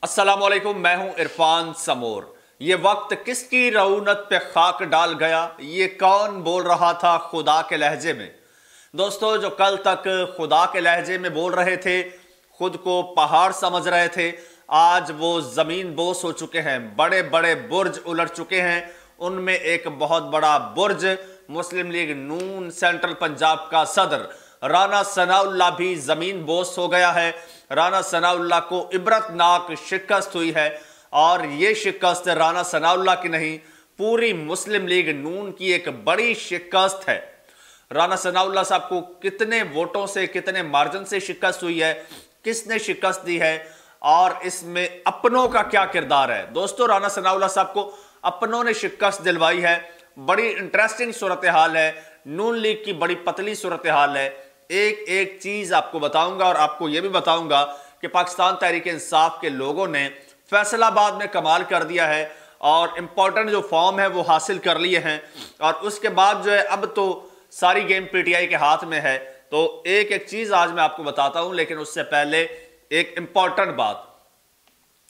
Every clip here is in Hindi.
अस्सलामुअलैकुम, मैं हूं इरफान समोर। ये वक्त किसकी रऊनत पे खाक डाल गया, ये कौन बोल रहा था खुदा के लहजे में। दोस्तों, जो कल तक खुदा के लहजे में बोल रहे थे, खुद को पहाड़ समझ रहे थे, आज वो जमीन बोस हो चुके हैं। बड़े बड़े बुर्ज उलट चुके हैं। उनमें एक बहुत बड़ा बुर्ज मुस्लिम लीग नून सेंट्रल पंजाब का सदर राना सनाउल्लाह भी जमीन बोस हो गया है। राना सनाउल्लाह को इबरतनाक शिकस्त हुई है और ये शिकस्त राना सनाउल्लाह की नहीं, पूरी मुस्लिम लीग नून की एक बड़ी शिकस्त है। राना सनाउल्लाह साहब को कितने वोटों से, कितने मार्जिन से शिकस्त हुई है, किसने शिकस्त दी है और इसमें अपनों का क्या किरदार है। दोस्तों, राना सनाउल्लाह साहब को अपनों ने शिकस्त दिलवाई है। बड़ी इंटरेस्टिंग सूरत हाल है। नून लीग की बड़ी पतली सूरत हाल है। एक एक चीज आपको बताऊंगा और आपको यह भी बताऊंगा कि पाकिस्तान तहरीक इंसाफ के लोगों ने फैसलाबाद में कमाल कर दिया है और इंपॉर्टेंट जो फॉर्म है वो हासिल कर लिए हैं। और उसके बाद जो है, अब तो सारी गेम पीटीआई के हाथ में है। तो एक एक चीज आज मैं आपको बताता हूं, लेकिन उससे पहले एक इंपॉर्टेंट बात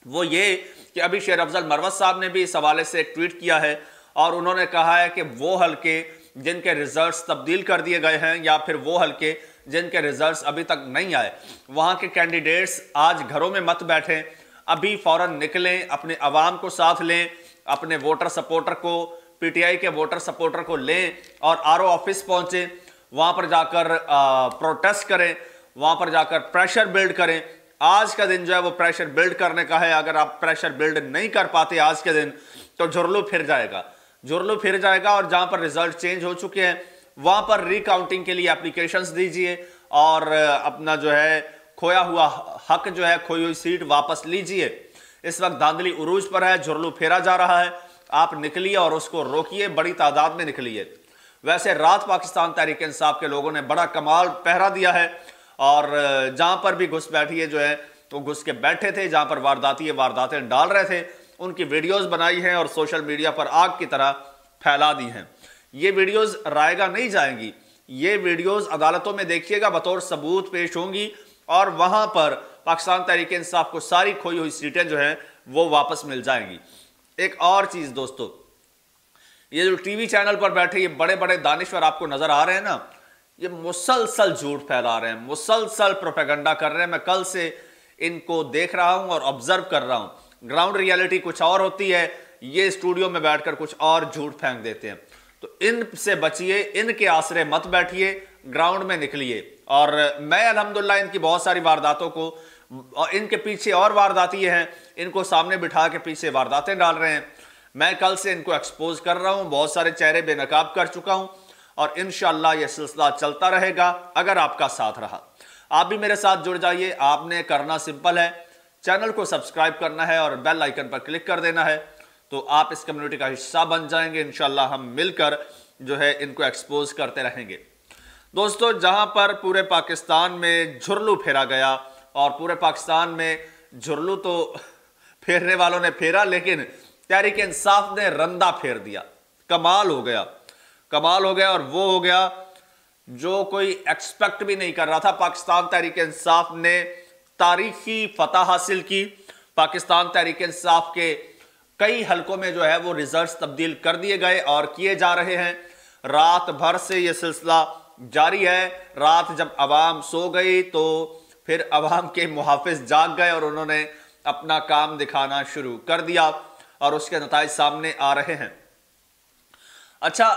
वो ये कि अभी शेर अफजल मरवत साहब ने भी इस हवाले से एक ट्वीट किया है और उन्होंने कहा है कि वो हल्के जिनके रिजल्ट्स तब्दील कर दिए गए हैं या फिर वो हल्के जिनके रिजल्ट्स अभी तक नहीं आए, वहां के कैंडिडेट्स आज घरों में मत बैठें, अभी फौरन निकलें, अपने अवाम को साथ लें, अपने वोटर सपोर्टर को, पीटीआई के वोटर सपोर्टर को लें और आरओ ऑफिस पहुंचे, वहां पर जाकर प्रोटेस्ट करें, वहां पर जाकर प्रेशर बिल्ड करें। आज का दिन जो है वो प्रेशर बिल्ड करने का है। अगर आप प्रेशर बिल्ड नहीं कर पाते आज के दिन तो झुरलू फिर जाएगा, झुरलू फिर जाएगा। और जहां पर रिजल्ट चेंज हो चुके हैं वहां पर रिकाउंटिंग के लिए एप्लीकेशंस दीजिए और अपना जो है खोया हुआ हक जो है, खोई हुई सीट वापस लीजिए। इस वक्त धांधली उरूज पर है, झुरलू फेरा जा रहा है। आप निकलिए और उसको रोकिए, बड़ी तादाद में निकलिए। वैसे रात पाकिस्तान तहरीक इंसाफ के लोगों ने बड़ा कमाल पहरा दिया है और जहां पर भी घुसपैठिए जो है वो घुस के बैठे थे, जहां पर वारदातें डाल रहे थे, उनकी वीडियोस बनाई हैं और सोशल मीडिया पर आग की तरह फैला दी हैं। ये वीडियोस रायगा नहीं जाएंगी, ये वीडियोस अदालतों में देखिएगा, बतौर सबूत पेश होंगी और वहां पर पाकिस्तान तहरीक इंसाफ को सारी खोई हुई सीटें जो हैं वो वापस मिल जाएंगी। एक और चीज दोस्तों, ये जो टीवी चैनल पर बैठे ये बड़े बड़े दानिश्वर आपको नजर आ रहे हैं ना, ये मुसलसल झूठ फैला रहे हैं, मुसलसल प्रोपेगेंडा कर रहे हैं। मैं कल से इनको देख रहा हूं और ऑब्जर्व कर रहा हूं। ग्राउंड रियलिटी कुछ और होती है, ये स्टूडियो में बैठकर कुछ और झूठ फेंक देते हैं। तो इनसे बचिए, इनके आसरे मत बैठिए, ग्राउंड में निकलिए। और मैं अल्हम्दुलिल्लाह इनकी बहुत सारी वारदातों को, इनके पीछे और वारदाती हैं, इनको सामने बिठा के पीछे वारदातें डाल रहे हैं। मैं कल से इनको एक्सपोज कर रहा हूं, बहुत सारे चेहरे बेनकाब कर चुका हूं और इंशाअल्लाह यह सिलसिला चलता रहेगा अगर आपका साथ रहा। आप भी मेरे साथ जुड़ जाइए। आपने करना सिंपल है, चैनल को सब्सक्राइब करना है और बेल आइकन पर क्लिक कर देना है, तो आप इस कम्युनिटी का हिस्सा बन जाएंगे। इंशाअल्लाह हम मिलकर जो है इनको एक्सपोज करते रहेंगे। दोस्तों, जहां पर पूरे पाकिस्तान में झुरलू फेरा गया और पूरे पाकिस्तान में झुरलू तो फेरने वालों ने फेरा, लेकिन तहरीक इंसाफ ने रंदा फेर दिया। कमाल हो गया, कमाल हो गया। और वो हो गया जो कोई एक्सपेक्ट भी नहीं कर रहा था। पाकिस्तान तहरीक इंसाफ ने तारीखी फतह हासिल की। पाकिस्तान तहरीक इंसाफ के कई हलकों में जो है वो रिजल्ट्स तब्दील कर दिए गए और किए जा रहे हैं। रात भर से ये सिलसिला जारी है। रात जब अवाम सो गई तो फिर अवाम के मुहाफिज जाग गए और उन्होंने अपना काम दिखाना शुरू कर दिया और उसके नताइज सामने आ रहे हैं। अच्छा,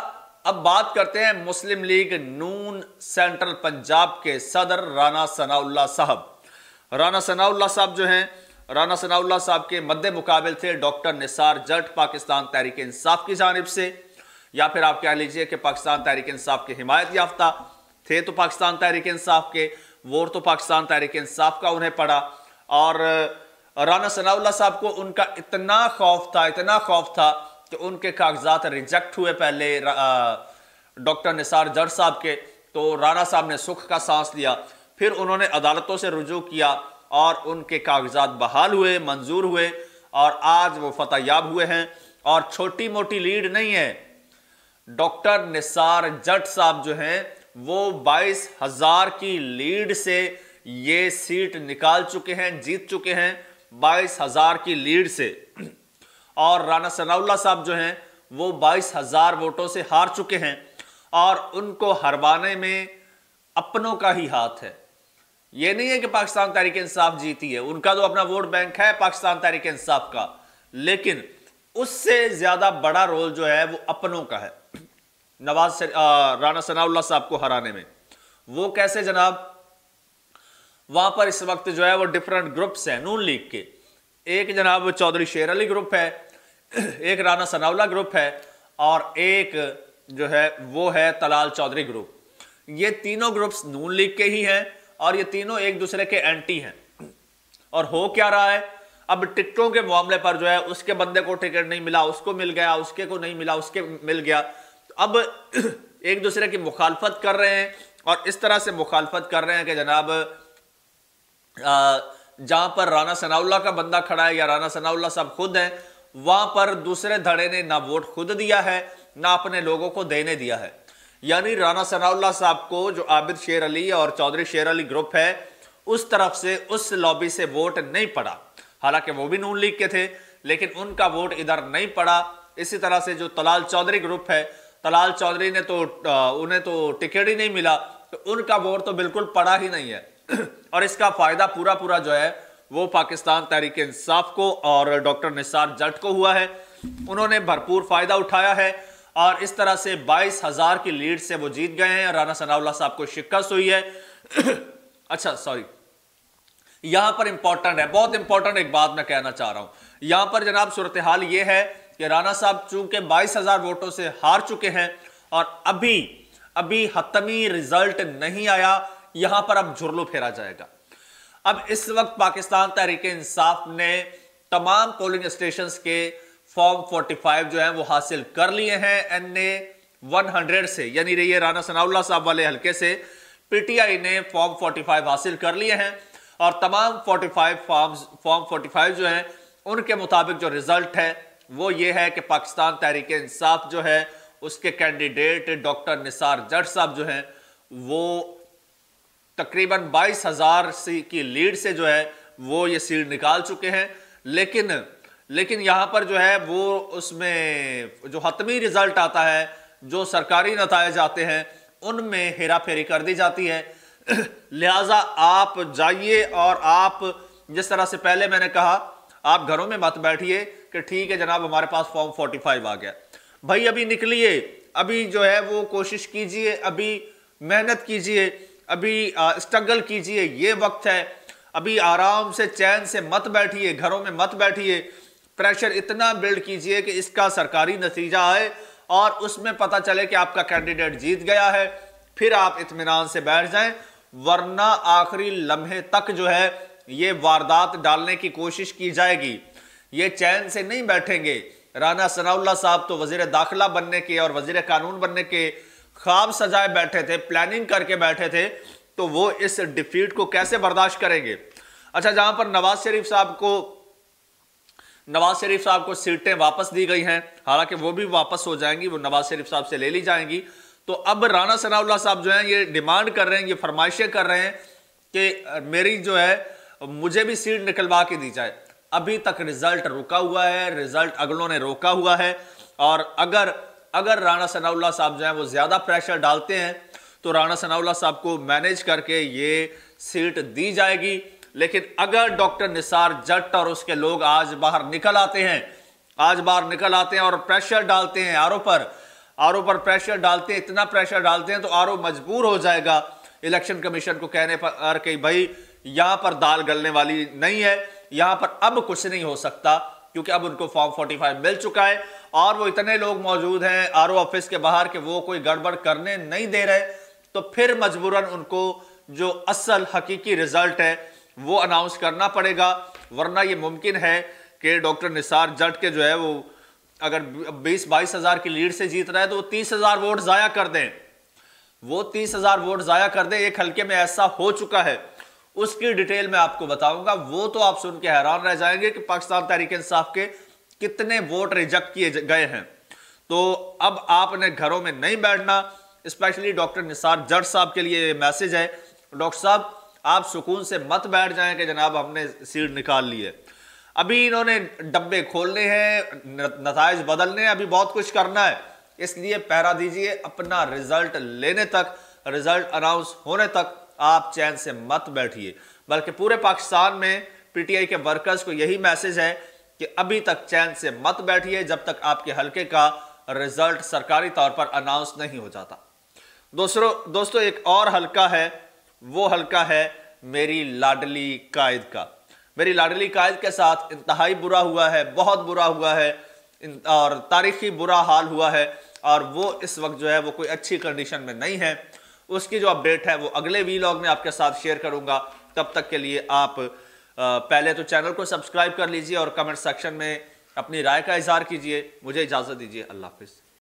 अब बात करते हैं मुस्लिम लीग नून सेंट्रल पंजाब के सदर राना सनाउल्लाह साहब। राना सनाउल्लाह साहब जो हैं, राना सनाउल्लाह साहब के मद्दे मुकाबिल थे डॉक्टर निसार जट, पाकिस्तान तहरीक इंसाफ की जानिब से, या फिर आप कह लीजिए कि पाकिस्तान तहरीक इंसाफ के हिमायत याफ्ता थे। तो पाकिस्तान तहरीक इंसाफ के वोट तो पाकिस्तान तहरीक इंसाफ का उन्हें पड़ा। और राना सनाउल्लाह साहब को उनका इतना खौफ था, इतना खौफ था कि उनके कागजात रिजेक्ट हुए पहले डॉक्टर निसार जट साहब के। तो राना साहब ने सुख का सांस लिया, फिर उन्होंने अदालतों से रुजू किया और उनके कागजात बहाल हुए, मंजूर हुए और आज वो फतह याब हुए हैं। और छोटी मोटी लीड नहीं है, डॉक्टर निसार जट साहब जो हैं वो 22,000 की लीड से ये सीट निकाल चुके हैं, जीत चुके हैं। 22,000 की लीड से, और राना सनाउल्लाह साहब जो हैं वो 22,000 वोटों से हार चुके हैं, और उनको हरवाने में अपनों का ही हाथ है। ये नहीं है कि पाकिस्तान तहरीक इंसाफ जीती है, उनका तो अपना वोट बैंक है पाकिस्तान तहरीक इंसाफ का, लेकिन उससे ज्यादा बड़ा रोल जो है वो अपनों का है राना सनाउल्लाह साहब को हराने में। वो कैसे जनाब? वहां पर इस वक्त जो है वो डिफरेंट ग्रुप्स हैं नून लीग के। एक जनाब चौधरी शेर अली ग्रुप है, एक राना सनाउल्लाह ग्रुप है, और एक जो है वो है तलाल चौधरी ग्रुप। ये तीनों ग्रुप्स नून लीग के ही हैं, और ये तीनों एक दूसरे के एंटी हैं। और हो क्या रहा है, अब टिकटों के मामले पर जो है उसके बंदे को टिकट नहीं मिला, उसको मिल गया, उसके को नहीं मिला, उसके मिल गया। अब एक दूसरे की मुखालफत कर रहे हैं, और इस तरह से मुखालफत कर रहे हैं कि जनाब जहां पर राना सनाउल्लाह का बंदा खड़ा है या राना सनाउल्लाह साहब खुद हैं, वहां पर दूसरे धड़े ने ना वोट खुद दिया है ना अपने लोगों को देने दिया है। यानी राना सनाउल्लाह साहब को जो आबिद शेर अली और चौधरी शेर अली ग्रुप है उस तरफ से, उस लॉबी से वोट नहीं पड़ा। हालांकि वो भी नून लीग के थे, लेकिन उनका वोट इधर नहीं पड़ा। इसी तरह से जो तलाल चौधरी ग्रुप है, तलाल चौधरी ने तो उन्हें तो टिकट ही नहीं मिला, तो उनका वोट तो बिल्कुल पड़ा ही नहीं है। और इसका फायदा पूरा जो है वो पाकिस्तान तहरीक इंसाफ को और डॉक्टर निसार जट को हुआ है। उन्होंने भरपूर फायदा उठाया है, और इस तरह से 22,000 की लीड से वो जीत गए हैं। राना सनाउल्लाह साहब को शिकस्त हुई है। अच्छा सॉरी, यहां पर इंपॉर्टेंट है, बहुत इंपॉर्टेंट एक बात मैं कहना चाह रहा हूं। यहां पर जनाब सूरत हाल ये है कि राना साहब चूंकि 22,000 वोटों से हार चुके हैं, और अभी हतमी रिजल्ट नहीं आया, यहां पर अब झुरलू फेरा जाएगा। अब इस वक्त पाकिस्तान तहरीक इंसाफ ने तमाम पोलिंग स्टेशंस के फॉर्म 45 जो है वो हासिल कर लिए हैं NA 100 से, यानी ये राना सनाउल्लाह साहब वाले हल्के से PTI ने फॉर्म 45 हासिल कर लिए हैं, और तमाम 45 फॉर्म 45 जो हैं उनके मुताबिक जो रिजल्ट है वो ये है कि पाकिस्तान तहरीक इंसाफ जो है उसके कैंडिडेट डॉक्टर निसार जट साहब जो हैं वो तकरीबन 22,000 की लीड से जो है वो ये सीट निकाल चुके हैं। लेकिन यहां पर जो है वो उसमें जो हतमी रिजल्ट आता है, जो सरकारी नतायज आते हैं, उनमें हेरा फेरी कर दी जाती है। लिहाजा आप जाइए, और आप जिस तरह से पहले मैंने कहा, आप घरों में मत बैठिए कि ठीक है जनाब हमारे पास फॉर्म 45 आ गया। भाई अभी निकलिए, अभी जो है वो कोशिश कीजिए, अभी मेहनत कीजिए, अभी स्ट्रगल कीजिए, ये वक्त है। अभी आराम से चैन से मत बैठिए, घरों में मत बैठिए। प्रेशर इतना बिल्ड कीजिए कि इसका सरकारी नतीजा आए और उसमें पता चले कि आपका कैंडिडेट जीत गया है, फिर आप इत्मीनान से बैठ जाएं। वरना आखिरी लम्हे तक जो है ये वारदात डालने की कोशिश की जाएगी, ये चैन से नहीं बैठेंगे। राना सनाउल्लाह साहब तो वजीर दाखिला बनने के और वजीर कानून बनने के ख्वाब सजाए बैठे थे, प्लानिंग करके बैठे थे, तो वो इस डिफीट को कैसे बर्दाश्त करेंगे। अच्छा, जहां पर नवाज शरीफ साहब को सीटें वापस दी गई हैं, हालांकि वो भी वापस हो जाएंगी, वो नवाज शरीफ साहब से ले ली जाएंगी। तो अब राना सनाउल्लाह साहब जो हैं ये डिमांड कर रहे हैं, ये फरमाइशें कर रहे हैं कि मेरी जो है मुझे भी सीट निकलवा के दी जाए। अभी तक रिजल्ट रुका हुआ है, रिजल्ट अगलों ने रोका हुआ है, और अगर राना सनाउल्लाह साहब जो है वो ज्यादा प्रेशर डालते हैं तो राना सनाउल्लाह साहब को मैनेज करके ये सीट दी जाएगी। लेकिन अगर डॉक्टर निसार जट और उसके लोग आज बाहर निकल आते हैं और प्रेशर डालते हैं आरओ पर प्रेशर डालते हैं, इतना प्रेशर डालते हैं तो आरओ मजबूर हो जाएगा इलेक्शन कमीशन को कहने पर कि भाई यहां पर दाल गलने वाली नहीं है, यहां पर अब कुछ नहीं हो सकता, क्योंकि अब उनको फॉर्म 45 मिल चुका है और वो इतने लोग मौजूद हैं आरओ ऑफिस के बाहर कि वो कोई गड़बड़ करने नहीं दे रहे। तो फिर मजबूरन उनको जो असल हकीकी रिजल्ट है वो अनाउंस करना पड़ेगा, वरना ये मुमकिन है कि डॉक्टर निसार जट के जो है वो अगर 20-22 हजार की लीड से जीत रहा है तो वो 30,000 वोट जाया कर दें, वो 30,000 वोट जाया कर दें। एक हल्के में ऐसा हो चुका है, उसकी डिटेल में आपको बताऊंगा, वो तो आप सुन के हैरान रह जाएंगे कि पाकिस्तान तहरीक इंसाफ के कितने वोट रिजेक्ट किए गए हैं। तो अब आपने घरों में नहीं बैठना। स्पेशली डॉक्टर निसार जट साहब के लिए मैसेज है, डॉक्टर साहब आप सुकून से मत बैठ जाएं कि जनाब हमने सीट निकाल ली है। अभी इन्होंने डब्बे खोलने हैं, नताइज बदलने हैं, अभी बहुत कुछ करना है। इसलिए पहरा दीजिए, अपना रिजल्ट लेने तक, रिजल्ट अनाउंस होने तक आप चैन से मत बैठिए। बल्कि पूरे पाकिस्तान में पीटीआई के वर्कर्स को यही मैसेज है कि अभी तक चैन से मत बैठिए जब तक आपके हलके का रिजल्ट सरकारी तौर पर अनाउंस नहीं हो जाता। दोस्तों एक और हलका है, वो हलका है मेरी लाडली कायद का। मेरी लाडली कायद के साथ इंतहाई बुरा हुआ है, बहुत बुरा हुआ है और तारीखी बुरा हाल हुआ है, और वो इस वक्त जो है वो कोई अच्छी कंडीशन में नहीं है। उसकी जो अपडेट है वो अगले वीलॉग में आपके साथ शेयर करूंगा। तब तक के लिए आप पहले तो चैनल को सब्सक्राइब कर लीजिए और कमेंट सेक्शन में अपनी राय का इजहार कीजिए। मुझे इजाजत दीजिए, अल्लाह हाफिज।